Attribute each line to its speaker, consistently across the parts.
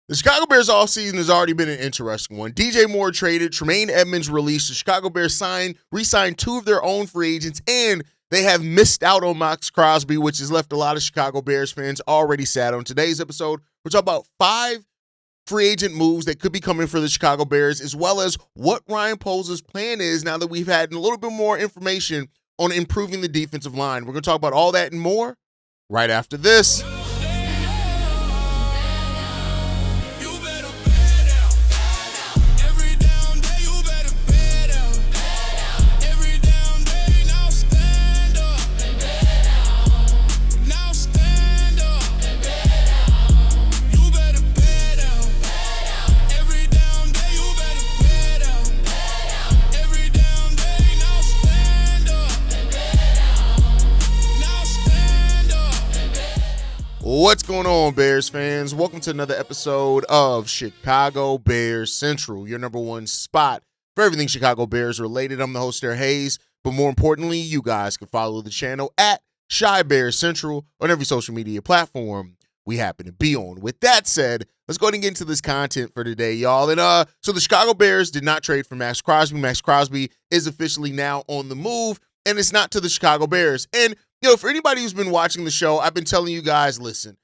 Speaker 1: The Chicago Bears offseason has already been an interesting one. DJ Moore traded, Tremaine Edmunds released, the Chicago Bears re-signed two of their own free agents, and they have missed out on Max Crosby, which has left a lot of Chicago Bears fans already sad. On today's episode, we're talking about 5 free agent moves that could be coming for the Chicago Bears, as well as what Ryan Poles' plan is now that we've had a little bit more information on improving the defensive line. We're going to talk about all that and more right after this. What's going on, Bears fans? Welcome to another episode of Chicago Bears Central, your number one spot for everything Chicago Bears related. I'm the host there, Haize, but more importantly, you guys can follow the channel at Chi Bears Central on every social media platform we happen to be on. With that said, let's go ahead and get into this content for today, y'all. And so the Chicago Bears did not trade for Max Crosby. Max Crosby is officially now on the move, and it's not to the Chicago Bears. And for anybody who's been watching the show, I've been telling you guys, listen,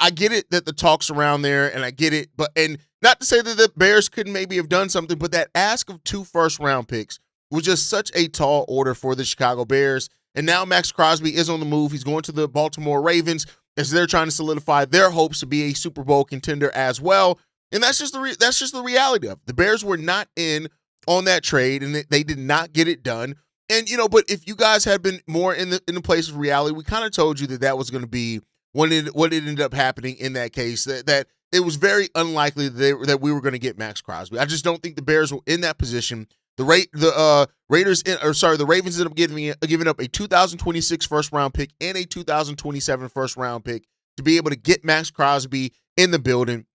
Speaker 1: I get it that the talk's around there, and I get it, and not to say that the Bears couldn't maybe have done something, but that ask of 2 first-round picks was just such a tall order for the Chicago Bears. And now Max Crosby is on the move. He's going to the Baltimore Ravens as they're trying to solidify their hopes to be a Super Bowl contender as well. And that's just the reality of it. The Bears were not in on that trade, and they did not get it done. And, but if you guys had been more in the place of reality, we kind of told you that was going to be what ended up happening in that case, that it was very unlikely that we were going to get Max Crosby. I just don't think the Bears were in that position. The Ravens ended up giving up a 2026 first-round pick and a 2027 first-round pick to be able to get Max Crosby in the building.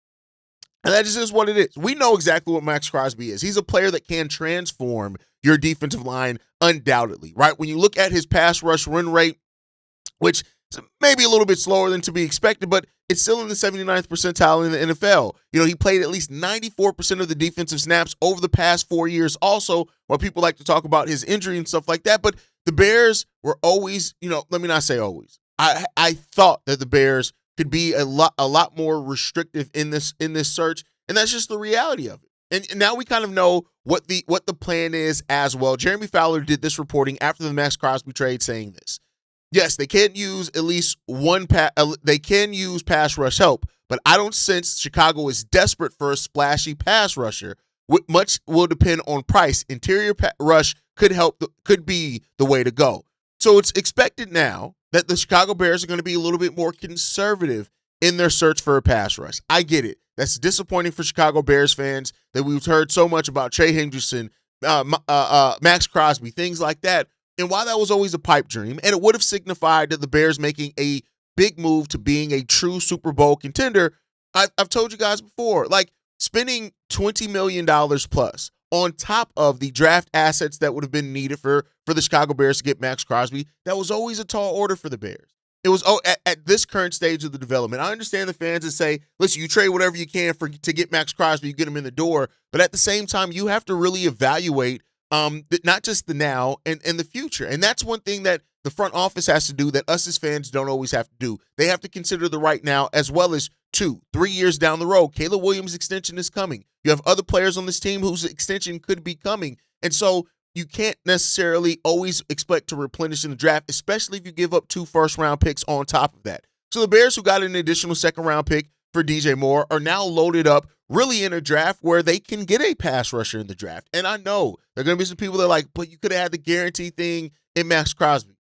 Speaker 1: And that just is what it is. We know exactly what Max Crosby is. He's a player that can transform your defensive line undoubtedly, right? When you look at his pass rush run rate, which is maybe a little bit slower than to be expected, but it's still in the 79th percentile in the NFL. He played at least 94% of the defensive snaps over the past 4 years also, while people like to talk about his injury and stuff like that. But the Bears were always, let me not say always. I thought that the Bears could be a lot more restrictive in this search, and that's just the reality of it. And now we kind of know what the plan is as well. Jeremy Fowler did this reporting after the Max Crosby trade, saying this: yes, they can use at least one they can use pass rush help, but I don't sense Chicago is desperate for a splashy pass rusher. Much will depend on price. Interior rush could be the way to go. So it's expected now that the Chicago Bears are going to be a little bit more conservative in their search for a pass rush. I get it. That's disappointing for Chicago Bears fans that we've heard so much about Trey Hendrickson, Max Crosby, things like that. And while that was always a pipe dream, and it would have signified that the Bears making a big move to being a true Super Bowl contender, I've told you guys before, like spending $20 million plus on top of the draft assets that would have been needed for the Chicago Bears to get Max Crosby, that was always a tall order for the Bears. It was at this current stage of the development. I understand the fans that say, listen, you trade whatever you can to get Max Crosby, you get him in the door. But at the same time, you have to really evaluate not just the now and the future. And that's one thing that the front office has to do that us as fans don't always have to do. They have to consider the right now as well as 2-3 years down the road. Caleb Williams' extension is coming. You have other players on this team whose extension could be coming. And so you can't necessarily always expect to replenish in the draft, especially if you give up 2 first-round picks on top of that. So the Bears, who got an additional second-round pick for DJ Moore, are now loaded up really in a draft where they can get a pass rusher in the draft. And I know there are going to be some people that are like, but you could have had the guarantee thing in Max Crosby.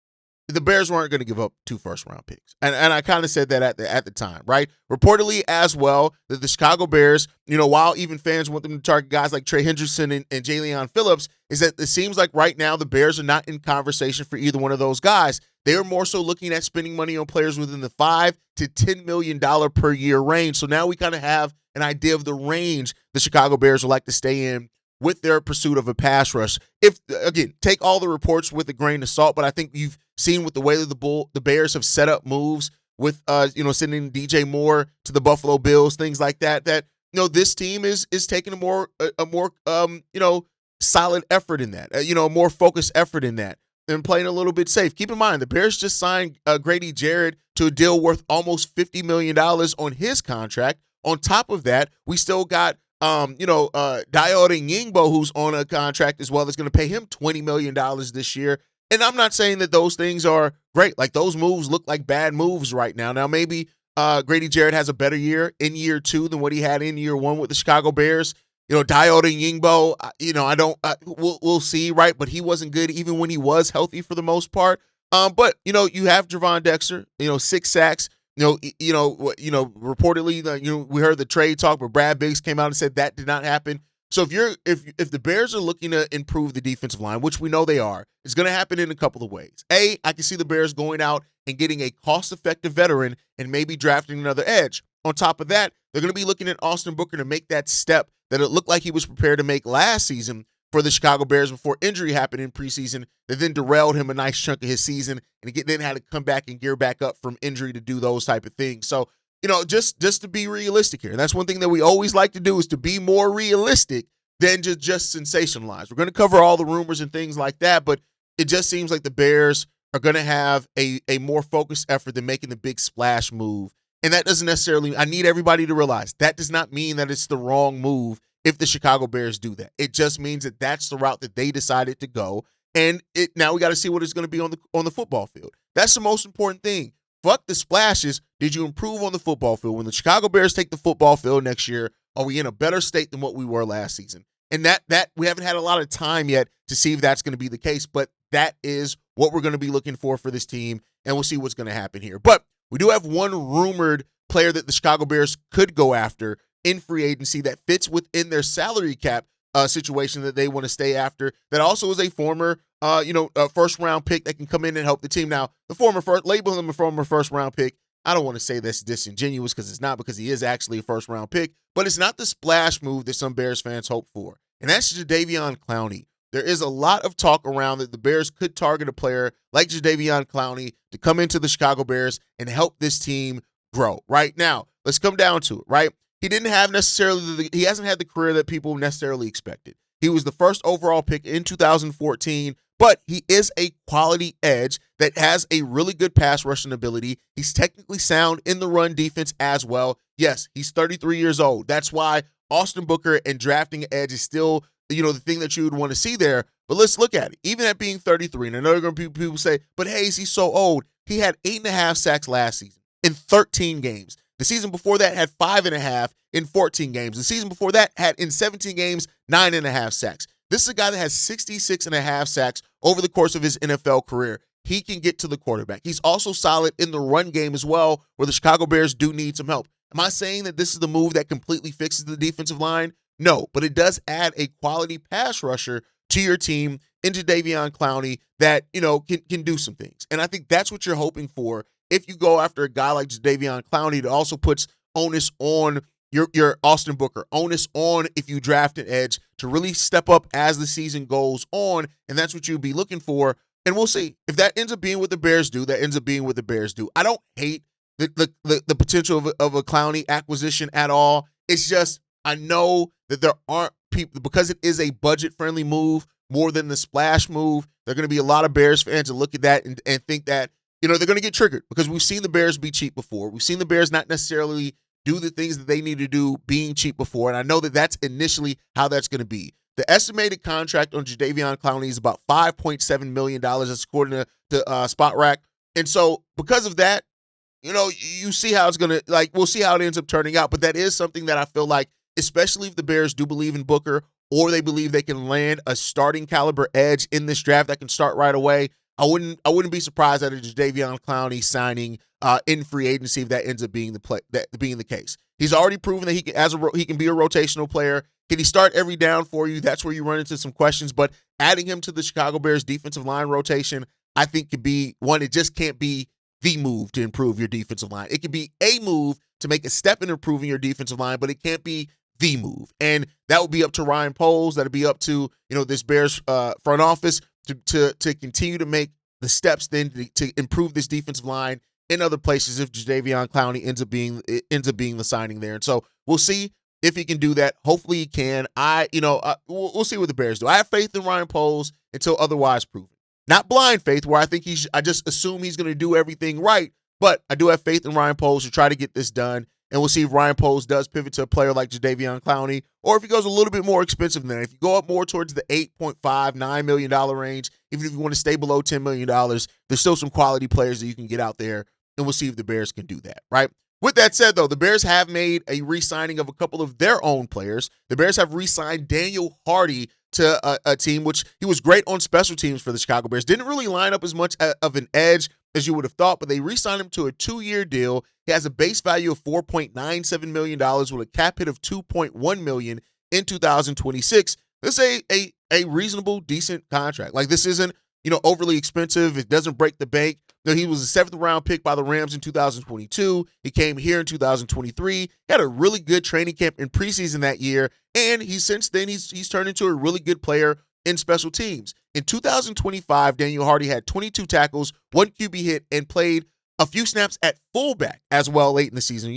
Speaker 1: The Bears weren't going to give up 2 first-round picks. And I kind of said that at the time, right? Reportedly as well, that the Chicago Bears, while even fans want them to target guys like Trey Hendrickson and Jalen Phillips, is that it seems like right now the Bears are not in conversation for either one of those guys. They are more so looking at spending money on players within the $5 to $10 million per year range. So now we kind of have an idea of the range the Chicago Bears would like to stay in with their pursuit of a pass rush. Take all the reports with a grain of salt, but I think you've seen with the way that the Bears have set up moves with sending DJ Moore to the Buffalo Bills, things like that this team is taking a more solid effort in that, a more focused effort in that, and playing a little bit safe. Keep in mind, the Bears just signed Grady Jarrett to a deal worth almost $50 million on his contract. On top of that, we still got Diode Yingbo, who's on a contract as well, that's going to pay him $20 million this year. And I'm not saying that those things are great. Like, those moves look like bad moves right now. Now, maybe Grady Jarrett has a better year in year 2 than what he had in year 1 with the Chicago Bears. Diode Yingbo, we'll see, right? But he wasn't good even when he was healthy for the most part. But you have Javon Dexter, 6 sacks. Reportedly, we heard the trade talk, but Brad Biggs came out and said that did not happen. So if the Bears are looking to improve the defensive line, which we know they are, it's going to happen in a couple of ways. A, I can see the Bears going out and getting a cost-effective veteran and maybe drafting another edge. On top of that, they're going to be looking at Austin Booker to make that step that it looked like he was prepared to make last season for the Chicago Bears before injury happened in preseason that then derailed him a nice chunk of his season, and he then had to come back and gear back up from injury to do those type of things. So, just to be realistic here, and that's one thing that we always like to do, is to be more realistic than just sensationalize. We're going to cover all the rumors and things like that, but it just seems like the Bears are going to have a more focused effort than making the big splash move. And that doesn't necessarily, I need everybody to realize, that does not mean that it's the wrong move if the Chicago Bears do that. It just means that that's the route that they decided to go. And now we got to see what it's going to be on the football field. That's the most important thing. Fuck the splashes. Did you improve on the football field? When the Chicago Bears take the football field next year, are we in a better state than what we were last season? And that we haven't had a lot of time yet to see if that's going to be the case, but that is what we're going to be looking for this team, and we'll see what's going to happen here. But we do have one rumored player that the Chicago Bears could go after in free agency that fits within their salary cap situation that they want to stay after. That also is a former, first-round pick that can come in and help the team. Now, label him a former first-round pick. I don't want to say that's disingenuous because it's not, because he is actually a first-round pick, but it's not the splash move that some Bears fans hope for, and that's Jadeveon Clowney. There is a lot of talk around that the Bears could target a player like Jadeveon Clowney to come into the Chicago Bears and help this team grow. Right now, let's come down to it, right? He hasn't had the career that people necessarily expected. He was the first overall pick in 2014, but he is a quality edge that has a really good pass rushing ability. He's technically sound in the run defense as well. Yes, he's 33 years old. That's why Austin Booker and drafting an edge is still, the thing that you would want to see there. But let's look at it. Even at being 33, and I know there are going to be people say, but Haize, he's so old. He had 8.5 sacks last season in 13 games. The season before that had 5.5 in 14 games. The season before that had, in 17 games, 9.5 sacks. This is a guy that has 66.5 sacks over the course of his NFL career. He can get to the quarterback. He's also solid in the run game as well, where the Chicago Bears do need some help. Am I saying that this is the move that completely fixes the defensive line? No, but it does add a quality pass rusher to your team into Jadeveon Clowney that, can do some things. And I think that's what you're hoping for if you go after a guy like Jadeveon Clowney. It also puts onus on your Austin Booker, onus on, if you draft an edge, to really step up as the season goes on, and that's what you'll be looking for. And we'll see. If that ends up being what the Bears do, that ends up being what the Bears do. I don't hate the potential of a Clowney acquisition at all. It's just, I know that there aren't people, because it is a budget-friendly move more than the splash move, there are going to be a lot of Bears fans that look at that and think that, they're going to get triggered, because we've seen the Bears be cheap before. We've seen the Bears not necessarily do the things that they need to do being cheap before, and I know that that's initially how that's going to be. The estimated contract on Jadeveon Clowney is about $5.7 million. That's according to Spot Rack. And so because of that, you see how it's going to, we'll see how it ends up turning out. But that is something that I feel like, especially if the Bears do believe in Booker, or they believe they can land a starting caliber edge in this draft that can start right away, I wouldn't be surprised at a Jadeveon Clowney signing in free agency if that ends up being the case. He's already proven that he can be a rotational player. Can he start every down for you? That's where you run into some questions. But adding him to the Chicago Bears defensive line rotation, I think could be one. It just can't be the move to improve your defensive line. It could be a move to make a step in improving your defensive line, but it can't be the move. And that would be up to Ryan Poles. That'd be up to this Bears front office to continue to make the steps then to improve this defensive line in other places if Jadeveon Clowney ends up being the signing there. And so we'll see. if he can do that. Hopefully he can. We'll see what the Bears do. I have faith in Ryan Poles until otherwise proven. Not blind faith, where I think I just assume he's going to do everything right, but I do have faith in Ryan Poles to try to get this done. And we'll see if Ryan Poles does pivot to a player like Jadeveon Clowney, or if he goes a little bit more expensive than that. If you go up more towards the $8.5-9 million range, even if you want to stay below $10 million, there's still some quality players that you can get out there, and we'll see if the Bears can do that, right? With that said, though, the Bears have made a re-signing of a couple of their own players. The Bears have re-signed Daniel Hardy to a team, which he was great on special teams for the Chicago Bears. Didn't really line up as much of an edge as you would have thought, but they re-signed him to a 2-year deal. He has a base value of $4.97 million with a cap hit of $2.1 million in 2026. This is a reasonable, decent contract. Like, this isn't, overly expensive. It doesn't break the bank. He was a 7th-round pick by the Rams in 2022. He came here in 2023. He had a really good training camp in preseason that year, and since then he's turned into a really good player in special teams. In 2025, Daniel Hardy had 22 tackles, 1 QB hit, and played a few snaps at fullback as well late in the season.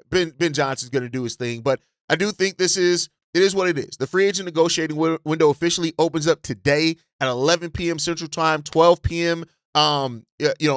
Speaker 1: Ben Johnson's going to do his thing, but I do think it is what it is. The free agent negotiating window officially opens up today at 11 p.m. Central Time, 12 p.m.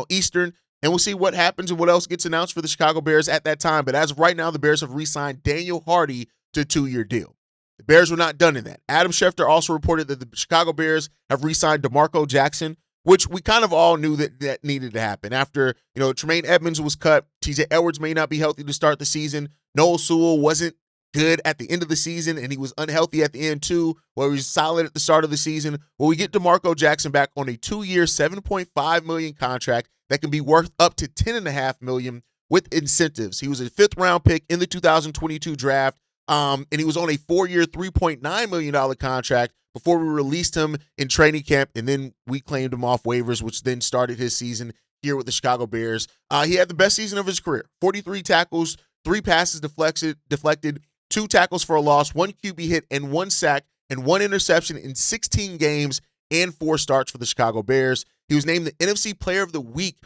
Speaker 1: Eastern, and we'll see what happens and what else gets announced for the Chicago Bears at that time. But as of right now, the Bears have re-signed Daniel Hardy to a 2-year deal. The Bears were not done in that. Adam Schefter also reported that the Chicago Bears have re-signed DeMarco Jackson, which we kind of all knew that needed to happen. After, Tremaine Edmunds was cut, TJ Edwards may not be healthy to start the season. Noah Sewell wasn't good at the end of the season, and he was unhealthy at the end too, where he was solid at the start of the season. Well, we get DeMarco Jackson back on a 2-year, $7.5 million contract that can be worth up to $10.5 million with incentives. He was a 5th-round pick in the 2022 draft, and he was on a 4-year, $3.9 million contract before we released him in training camp, and then we claimed him off waivers, which then started his season here with the Chicago Bears. He had the best season of his career, 43 tackles, 3 passes deflected, 2 tackles for a loss, 1 QB hit, and 1 sack, and 1 interception in 16 games and 4 starts for the Chicago Bears. He was named the NFC Player of the Week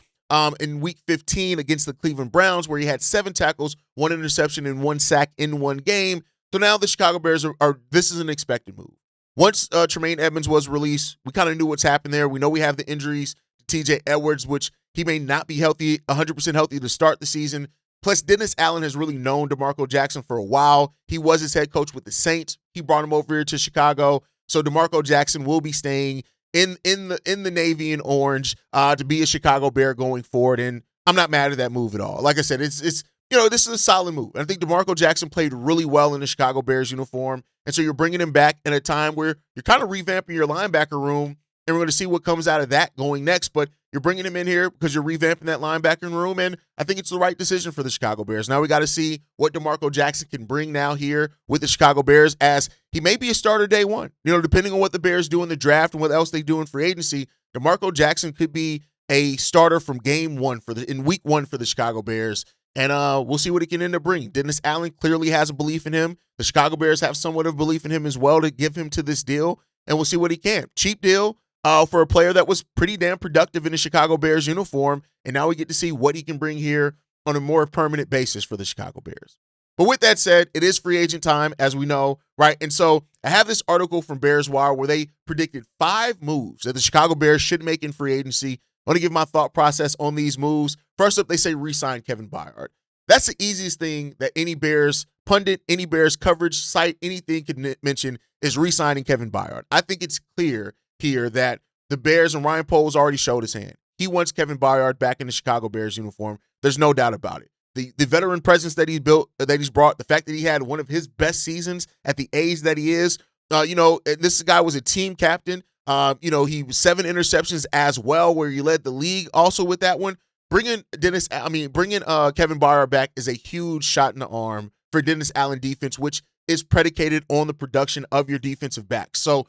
Speaker 1: in Week 15 against the Cleveland Browns, where he had 7 tackles, 1 interception, and 1 sack in 1 game. So now the Chicago Bears this is an expected move. Once Tremaine Edmunds was released, we kind of knew what's happened there. We know we have the injuries to TJ Edwards, which he may not be healthy, 100% healthy to start the season. Plus, Dennis Allen has really known DeMarco Jackson for a while. He was his head coach with the Saints. He brought him over here to Chicago. So DeMarco Jackson will be staying in the navy and orange to be a Chicago Bear going forward. And I'm not mad at that move at all. Like I said, this is a solid move. And I think DeMarco Jackson played really well in the Chicago Bears uniform. And so you're bringing him back at a time where you're kind of revamping your linebacker room, and we're going to see what comes out of that going next. But you're bringing him in here because you're revamping that linebacker room, and I think it's the right decision for the Chicago Bears. Now we got to see what DeMarco Jackson can bring now here with the Chicago Bears, as he may be a starter day one. Depending on what the Bears do in the draft and what else they do in free agency, DeMarco Jackson could be a starter from game 1 in week 1 for the Chicago Bears. And we'll see what he can end up bringing. Dennis Allen clearly has a belief in him. The Chicago Bears have somewhat of belief in him as well to give him to this deal, and we'll see what he can. Cheap deal for a player that was pretty damn productive in the Chicago Bears uniform, and now we get to see what he can bring here on a more permanent basis for the Chicago Bears. But with that said, it is free agent time, as we know, right? And so I have this article from Bears Wire where they predicted 5 moves that the Chicago Bears should make in free agency. I want to give my thought process on these moves. First up, they say re-sign Kevin Byard. That's the easiest thing that any Bears pundit, any Bears coverage site, anything could mention is re-signing Kevin Byard. I think it's clear here that the Bears and Ryan Poles already showed his hand. He wants Kevin Byard back in the Chicago Bears uniform. There's no doubt about it. The veteran presence that he's built, that he's brought, the fact that he had one of his best seasons at the age that he is, this guy was a team captain. He was 7 interceptions as well, where he led the league also with that one. Bringing Kevin Byard back is a huge shot in the arm for Dennis Allen defense, which is predicated on the production of your defensive backs. So,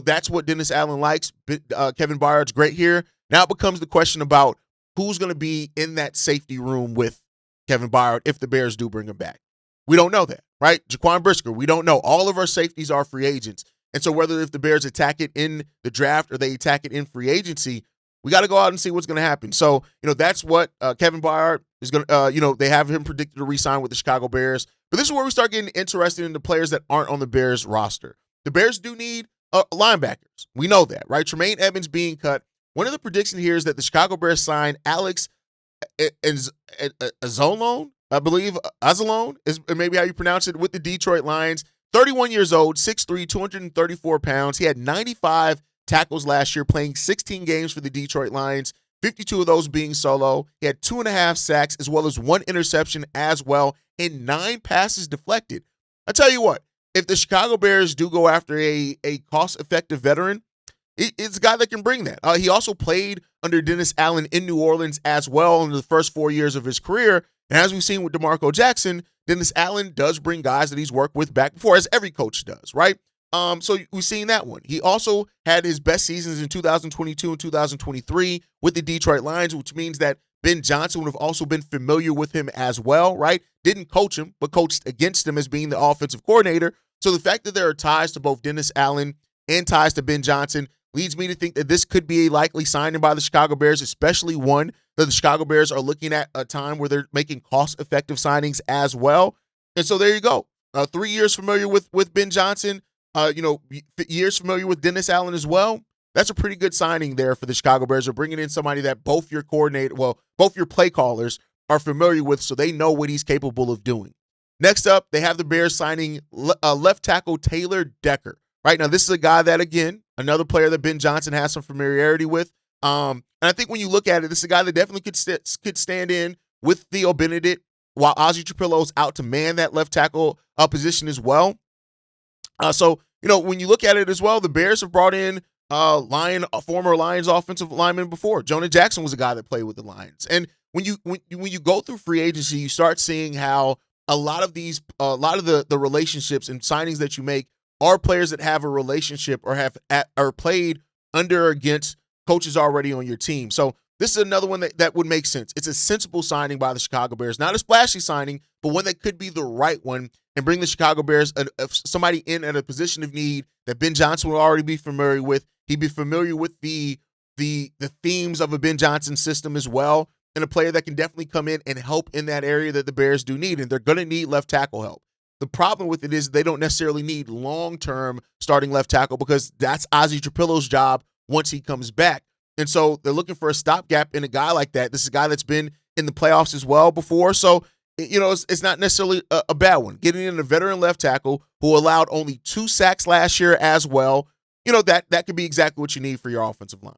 Speaker 1: that's what Dennis Allen likes. Kevin Byard's great here. Now it becomes the question about who's going to be in that safety room with Kevin Byard if the Bears do bring him back. We don't know that, right? Jaquan Brisker, we don't know. All of our safeties are free agents. And so whether if the Bears attack it in the draft or they attack it in free agency, We got to go out and see what's going to happen. So, that's what Kevin Byard is going to, they have him predicted to re-sign with the Chicago Bears. But this is where we start getting interested in the players that aren't on the Bears roster. The Bears do need linebackers. We know that, right? Tremaine Edmunds being cut. One of the predictions here is that the Chicago Bears signed Alex Anzalone, I believe. Anzalone is maybe how you pronounce it, with the Detroit Lions. 31 years old, 6'3", 234 pounds. He had 95 tackles last year, playing 16 games for the Detroit Lions, 52 of those being solo. He had 2.5 sacks as well as 1 interception as well, and 9 passes deflected. I tell you what, if the Chicago Bears do go after a cost-effective veteran, it's a guy that can bring that. He also played under Dennis Allen in New Orleans as well in the first 4 years of his career. And as we've seen with DeMarco Jackson, Dennis Allen does bring guys that he's worked with back before, as every coach does, right? So we've seen that one. He also had his best seasons in 2022 and 2023 with the Detroit Lions, which means that Ben Johnson would have also been familiar with him as well, right? Didn't coach him, but coached against him as being the offensive coordinator. So the fact that there are ties to both Dennis Allen and ties to Ben Johnson leads me to think that this could be a likely signing by the Chicago Bears, especially one that the Chicago Bears are looking at a time where they're making cost-effective signings as well. And so there you go. 3 years familiar with Ben Johnson, years familiar with Dennis Allen as well. That's a pretty good signing there for the Chicago Bears. They're bringing in somebody that both your play callers are familiar with, so they know what he's capable of doing. Next up, they have the Bears signing left tackle Taylor Decker. Right now, this is a guy that, again, another player that Ben Johnson has some familiarity with. And I think when you look at it, this is a guy that definitely could stand in with Theo Benedict while Ozzie Trapillo's out to man that left tackle position as well. So when you look at it as well, the Bears have brought in former Lions offensive lineman before. Jonah Jackson was a guy that played with the Lions. And when you go through free agency, you start seeing how a lot of the relationships and signings that you make are players that have a relationship or played under or against coaches already on your team. So this is another one that would make sense. It's a sensible signing by the Chicago Bears. Not a splashy signing, but one that could be the right one and bring the Chicago Bears somebody in at a position of need that Ben Johnson will already be familiar with. He'd be familiar with the themes of a Ben Johnson system as well, and a player that can definitely come in and help in that area that the Bears do need, and they're going to need left tackle help. The problem with it is they don't necessarily need long-term starting left tackle because that's Ozzie Trapillo's job once he comes back. And so they're looking for a stopgap in a guy like that. This is a guy that's been in the playoffs as well before. So, it's not necessarily a bad one. Getting in a veteran left tackle who allowed only 2 sacks last year as well, that could be exactly what you need for your offensive line.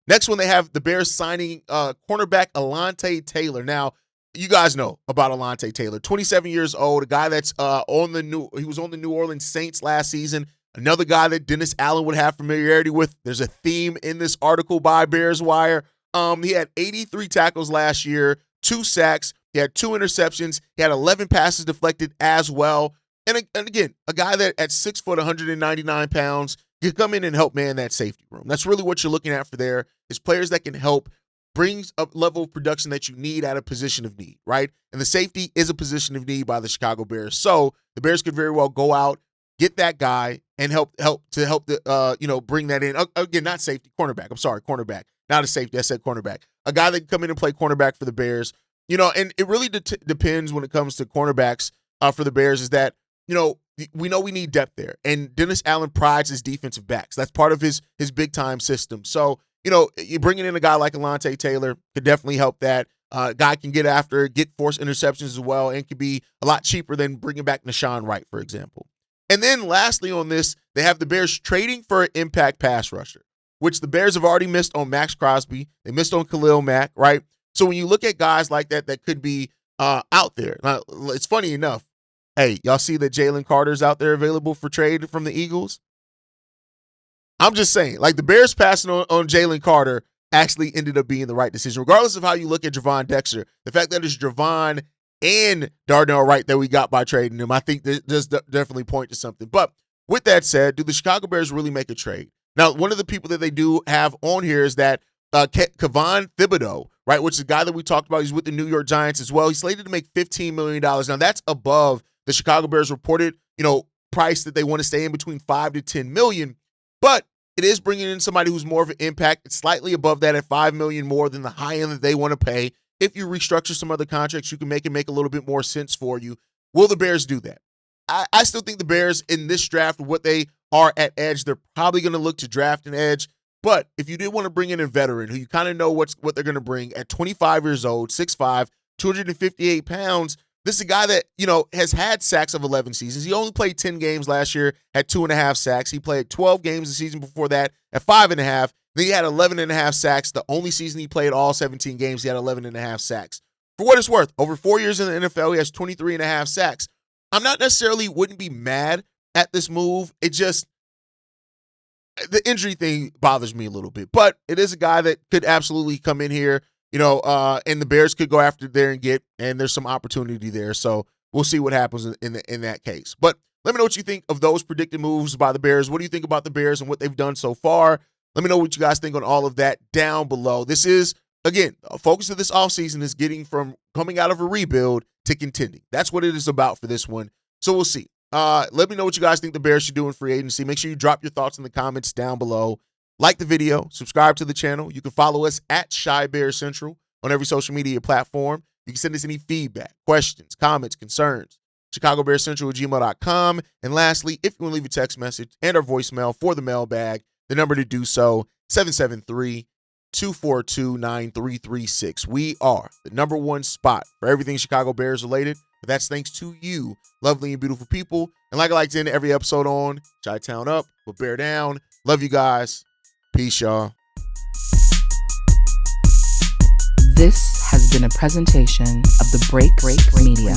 Speaker 1: Next one, they have the Bears signing cornerback Alontae Taylor. Now, you guys know about Alontae Taylor, 27 years old, a guy that's he was on the New Orleans Saints last season, another guy that Dennis Allen would have familiarity with. There's a theme in this article by Bears Wire. He had 83 tackles last year, 2 sacks, he had 2 interceptions, he had 11 passes deflected as well. And again, a guy that at 6 foot, 199 pounds, can come in and help man that safety room. That's really what you're looking at for there, is players that can help brings a level of production that you need at a position of need, right? And the safety is a position of need by the Chicago Bears. So the Bears could very well go out, get that guy, and help bring that in. Again, not safety, cornerback. I'm sorry, cornerback. Not a safety, I said cornerback. A guy that can come in and play cornerback for the Bears. And it really depends when it comes to cornerbacks for the Bears is that, we know we need depth there. And Dennis Allen prides his defensive backs. That's part of his big-time system. So, you're bringing in a guy like Alontae Taylor could definitely help that. Guy can get after, get forced interceptions as well, and could be a lot cheaper than bringing back Nashawn Wright, for example. And then lastly on this, they have the Bears trading for an impact pass rusher, which the Bears have already missed on Max Crosby. They missed on Khalil Mack, right? So when you look at guys like that could be out there. Now, it's funny enough. Hey, y'all see that Jalen Carter's out there available for trade from the Eagles? I'm just saying, like, the Bears passing on Jalen Carter actually ended up being the right decision. Regardless of how you look at Javon Dexter, the fact that it's Javon and Darnell Wright that we got by trading him, I think that does definitely point to something. But with that said, do the Chicago Bears really make a trade? Now, one of the people that they do have on here is that Kevon Thibodeau, right, which is the guy that we talked about. He's with the New York Giants as well. He's slated to make $15 million. Now, that's above the Chicago Bears reported, price that they want to stay in between $5 to $10 million. But it is bringing in somebody who's more of an impact. It's slightly above that at $5 million more than the high end that they want to pay. If you restructure some other contracts, you can make it make a little bit more sense for you. Will the Bears do that? I still think the Bears in this draft, what they are at edge, they're probably going to look to draft an edge. But if you did want to bring in a veteran who you kind of know what they're going to bring at 25 years old, 6'5", 258 pounds, this is a guy that, has had sacks of 11 seasons. He only played 10 games last year at 2.5 sacks. He played 12 games the season before that at 5.5. Then he had 11.5 sacks. The only season he played all 17 games, he had 11.5 sacks. For what it's worth, over 4 years in the NFL, he has 23.5 sacks. I'm not necessarily wouldn't be mad at this move. It just, the injury thing bothers me a little bit. But it is a guy that could absolutely come in here, and the Bears could go after there and there's some opportunity there. So we'll see what happens in that case. But let me know what you think of those predicted moves by the Bears. What do you think about the Bears and what they've done so far? Let me know what you guys think on all of that down below. This is, again, a focus of this offseason is getting from coming out of a rebuild to contending. That's what it is about for this one. So we'll see. Let me know what you guys think the Bears should do in free agency. Make sure you drop your thoughts in the comments down below. Like the video, subscribe to the channel. You can follow us at Shy Bear Central on every social media platform. You can send us any feedback, questions, comments, concerns. ChicagoBearCentral@gmail.com. And lastly, if you want to leave a text message and our voicemail for the mailbag, the number to do so, 773-242-9336. We are the number one spot for everything Chicago Bears related, but that's thanks to you, lovely and beautiful people. And like I like to end every episode on, Chi-Town up, but bear down. Love you guys. Peace, y'all.
Speaker 2: This has been a presentation of the Break Media.